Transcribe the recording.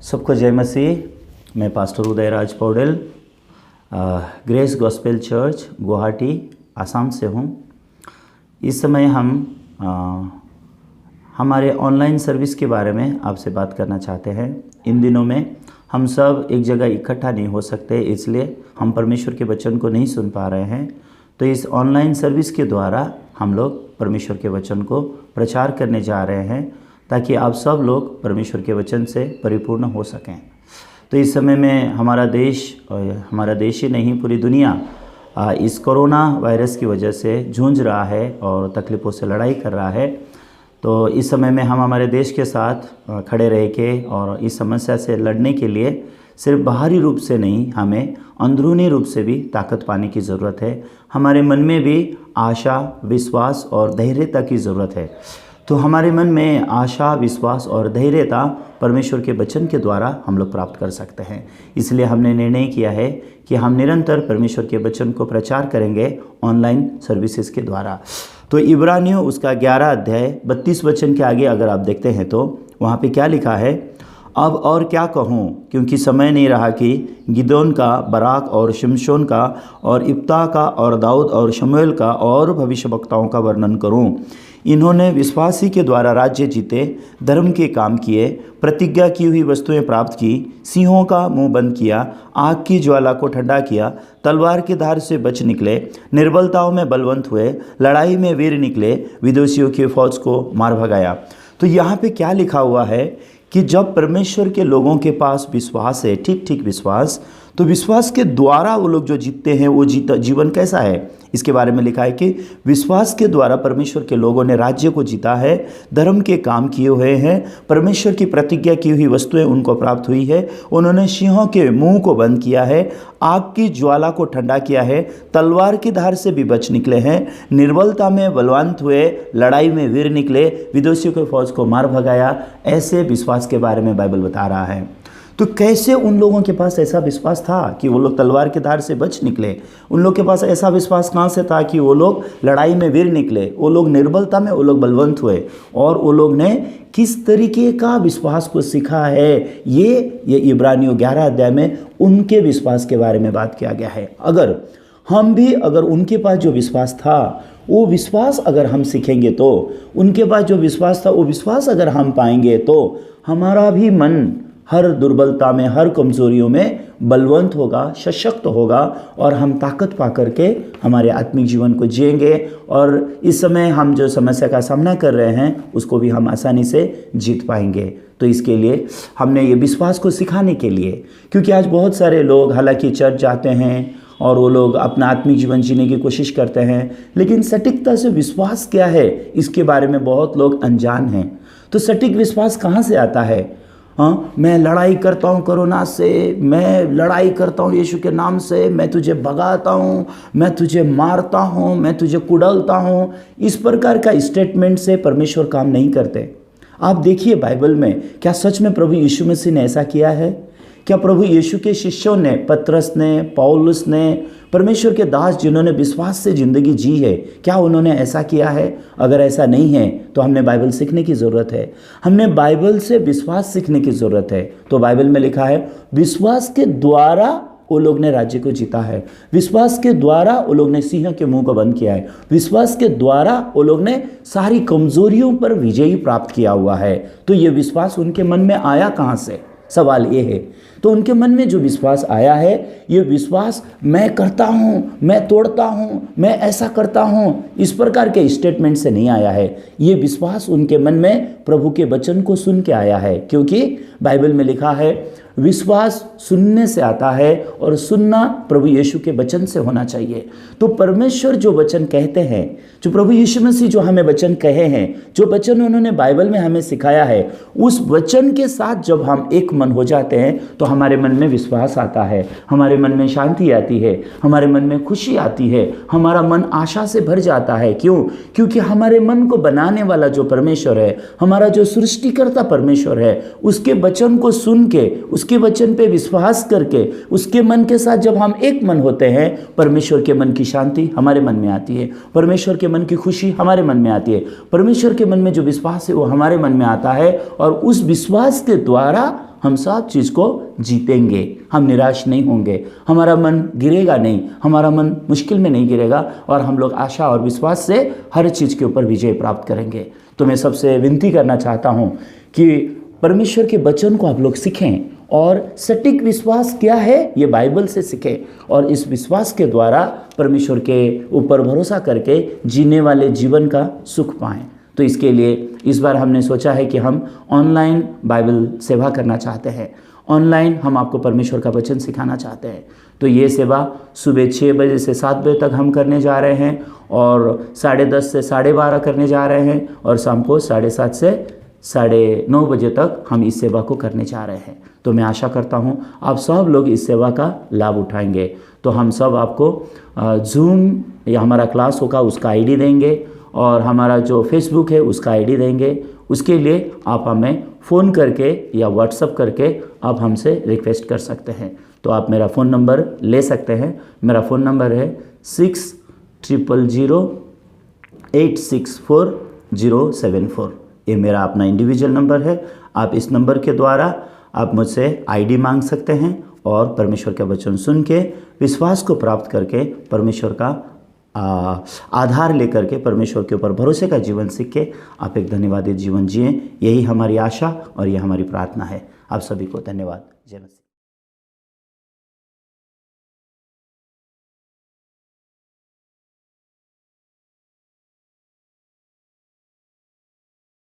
सबको जय मसीह। मैं pastor Udayraj Paudel grace gospel church Guwahati Assam से हूँ। इस समय हम हमारे ऑनलाइन सर्विस के बारे में आपसे बात करना चाहते हैं। इन दिनों में हम सब एक जगह इकट्ठा नहीं हो सकते, इसलिए हम परमेश्वर के वचन को नहीं सुन पा रहे हैं। तो इस ऑनलाइन सर्विस के द्वारा हम लोग परमेश्वर के वचन को प्रचार करने जा रहे हैं, ताकि आप सब लोग परमेश्वर के वचन से परिपूर्ण हो सकें। तो इस समय में हमारा देश ही नहीं, पूरी दुनिया इस कोरोना वायरस की वजह से जूझ रहा है और तकलीफ़ों से लड़ाई कर रहा है। तो इस समय में हम हमारे देश के साथ खड़े रह के और इस समस्या से लड़ने के लिए सिर्फ बाहरी रूप से नहीं, हमें अंदरूनी रूप से भी ताकत पाने की ज़रूरत है। हमारे मन में भी आशा, विश्वास और धैर्यता की ज़रूरत है। तो हमारे मन में आशा, विश्वास और धैर्यता परमेश्वर के वचन के द्वारा हम लोग प्राप्त कर सकते हैं। इसलिए हमने निर्णय किया है कि हम निरंतर परमेश्वर के वचन को प्रचार करेंगे ऑनलाइन सर्विसेज के द्वारा। तो इब्रानियों उसका 11 अध्याय 32 वचन के आगे अगर आप देखते हैं तो वहाँ पे क्या लिखा है, अब और क्या कहूँ, क्योंकि समय नहीं रहा कि गिदोन का, बराक और शिमशोन का और इब्ता का और दाऊद और शमूएल का और भविष्यवक्ताओं का वर्णन करूँ। इन्होंने विश्वासी के द्वारा राज्य जीते, धर्म के काम किए, प्रतिज्ञा की हुई वस्तुएं प्राप्त की, सिंहों का मुंह बंद किया, आग की ज्वाला को ठंडा किया, तलवार की धार से बच निकले, निर्बलताओं में बलवंत हुए, लड़ाई में वीर निकले, विदेशियों की फौज को मार भगाया। तो यहाँ पे क्या लिखा हुआ है कि जब परमेश्वर के लोगों के पास विश्वास है, ठीक विश्वास, तो विश्वास के द्वारा वो लोग जो जीतते हैं वो जीवन कैसा है, इसके बारे में लिखा है कि विश्वास के द्वारा परमेश्वर के लोगों ने राज्य को जीता है, धर्म के काम किए हुए हैं, परमेश्वर की प्रतिज्ञा की हुई वस्तुएं उनको प्राप्त हुई है, उन्होंने सिंहों के मुंह को बंद किया है, आग की ज्वाला को ठंडा किया है, तलवार की धार से भी बच निकले हैं, निर्बलता में बलवंत हुए, लड़ाई में वीर निकले, विदेशियों के फौज को मार भगाया। ऐसे विश्वास के बारे में बाइबल बता रहा है। तो कैसे उन लोगों के पास ऐसा विश्वास था कि वो लोग तलवार की धार से बच निकले? उन लोग के पास ऐसा विश्वास कहाँ से था कि वो लोग लड़ाई में वीर निकले, वो लोग निर्बलता में वो लोग बलवंत हुए? और वो लोग ने किस तरीके का विश्वास को सीखा है, ये इब्रानियों 11 अध्याय में उनके विश्वास के बारे में बात किया गया है। अगर हम भी उनके पास जो विश्वास था वो विश्वास अगर हम सीखेंगे, तो उनके पास जो विश्वास था वो विश्वास अगर हम पाएंगे, तो हमारा भी मन हर दुर्बलता में, हर कमजोरियों में बलवंत होगा, सशक्त होगा और हम ताकत पा करके हमारे आत्मिक जीवन को जिएंगे। और इस समय हम जो समस्या का सामना कर रहे हैं उसको भी हम आसानी से जीत पाएंगे। तो इसके लिए हमने ये विश्वास को सिखाने के लिए, क्योंकि आज बहुत सारे लोग हालांकि चर्च जाते हैं और वो लोग अपना आत्मिक जीवन जीने की कोशिश करते हैं, लेकिन सटीकता से विश्वास क्या है इसके बारे में बहुत लोग अनजान हैं। तो सटीक विश्वास कहाँ से आता है? मैं लड़ाई करता हूँ कोरोना से, मैं लड़ाई करता हूँ यीशु के नाम से, मैं तुझे भगाता हूँ, मैं तुझे मारता हूँ, मैं तुझे कुड़लता हूँ। इस प्रकार का स्टेटमेंट से परमेश्वर काम नहीं करते। आप देखिए बाइबल में, क्या सच में प्रभु यीशु मसीह ने ऐसा किया है? क्या प्रभु यीशु के शिष्यों ने, पतरस ने, पौलुस ने, परमेश्वर के दास जिन्होंने विश्वास से ज़िंदगी जी है, क्या उन्होंने ऐसा किया है? अगर ऐसा नहीं है तो हमने बाइबल सीखने की ज़रूरत है। हमने बाइबल से विश्वास सीखने की ज़रूरत है। तो बाइबल में लिखा है विश्वास के द्वारा वो लोग ने राज्य को जीता है, विश्वास के द्वारा वो लोग ने सिंह के मुंह को बंद किया है, विश्वास के द्वारा वो लोग ने सारी कमजोरियों पर विजयी प्राप्त किया हुआ है। तो ये विश्वास उनके मन में आया कहाँ से? सवाल ये है। तो उनके मन में जो विश्वास आया है, ये विश्वास मैं करता हूँ, मैं तोड़ता हूँ, मैं ऐसा करता हूँ, इस प्रकार के स्टेटमेंट से नहीं आया है। ये विश्वास उनके मन में प्रभु के वचन को सुन के आया है, क्योंकि बाइबल में लिखा है विश्वास सुनने से आता है और सुनना प्रभु यीशु के वचन से होना चाहिए। तो परमेश्वर जो वचन कहते हैं, जो प्रभु यीशु मसीह जो हमें वचन कहे हैं, जो वचन उन्होंने बाइबल में हमें सिखाया है, उस वचन के साथ जब हम एक मन हो जाते हैं तो हमारे मन में विश्वास आता है, हमारे मन में शांति आती है, हमारे मन में खुशी आती है, हमारा मन आशा से भर जाता है। क्यों? क्योंकि हमारे मन को बनाने वाला जो परमेश्वर है, हमारा जो सृष्टिकर्ता परमेश्वर है, उसके वचन को सुन के, उसके वचन पे विश्वास करके उसके मन के साथ जब हम एक मन होते हैं, परमेश्वर के मन की शांति हमारे मन में आती है, परमेश्वर के मन की खुशी हमारे मन में आती है, परमेश्वर के मन में जो विश्वास है वो हमारे मन में आता है, और उस विश्वास के द्वारा हम सब चीज़ को जीतेंगे। हम निराश नहीं होंगे, हमारा मन गिरेगा नहीं, हमारा मन मुश्किल में नहीं गिरेगा, और हम लोग आशा और विश्वास से हर चीज़ के ऊपर विजय प्राप्त करेंगे। तो मैं सबसे विनती करना चाहता हूँ कि परमेश्वर के वचन को आप लोग सीखें, और सटीक विश्वास क्या है ये बाइबल से सीखें, और इस विश्वास के द्वारा परमेश्वर के ऊपर भरोसा करके जीने वाले जीवन का सुख पाएं। तो इसके लिए इस बार हमने सोचा है कि हम ऑनलाइन बाइबल सेवा करना चाहते हैं, ऑनलाइन हम आपको परमेश्वर का वचन सिखाना चाहते हैं। तो ये सेवा सुबह 6 बजे से 7 बजे तक हम करने जा रहे हैं, और 10:30 से 12:30 करने जा रहे हैं, और शाम को 7:30 से 9:30 बजे तक हम इस सेवा को करने जा रहे हैं। तो मैं आशा करता हूँ आप सब लोग इस सेवा का लाभ उठाएंगे। तो हम सब आपको जूम या हमारा क्लास होगा उसका आईडी देंगे, और हमारा जो फेसबुक है उसका आईडी देंगे। उसके लिए आप हमें फ़ोन करके या व्हाट्सअप करके आप हमसे रिक्वेस्ट कर सकते हैं। तो आप मेरा फ़ोन नंबर ले सकते हैं। मेरा फ़ोन नंबर है 6000864074। ये मेरा अपना इंडिविजुअल नंबर है। आप इस नंबर के द्वारा आप मुझसे आईडी मांग सकते हैं, और परमेश्वर का वचन सुन के विश्वास को प्राप्त करके परमेश्वर का आधार लेकर के परमेश्वर के ऊपर भरोसे का जीवन सीख के आप एक धन्यवादित जीवन जिएं। यही हमारी आशा और यह हमारी प्रार्थना है। आप सभी को धन्यवाद। जय मसीह।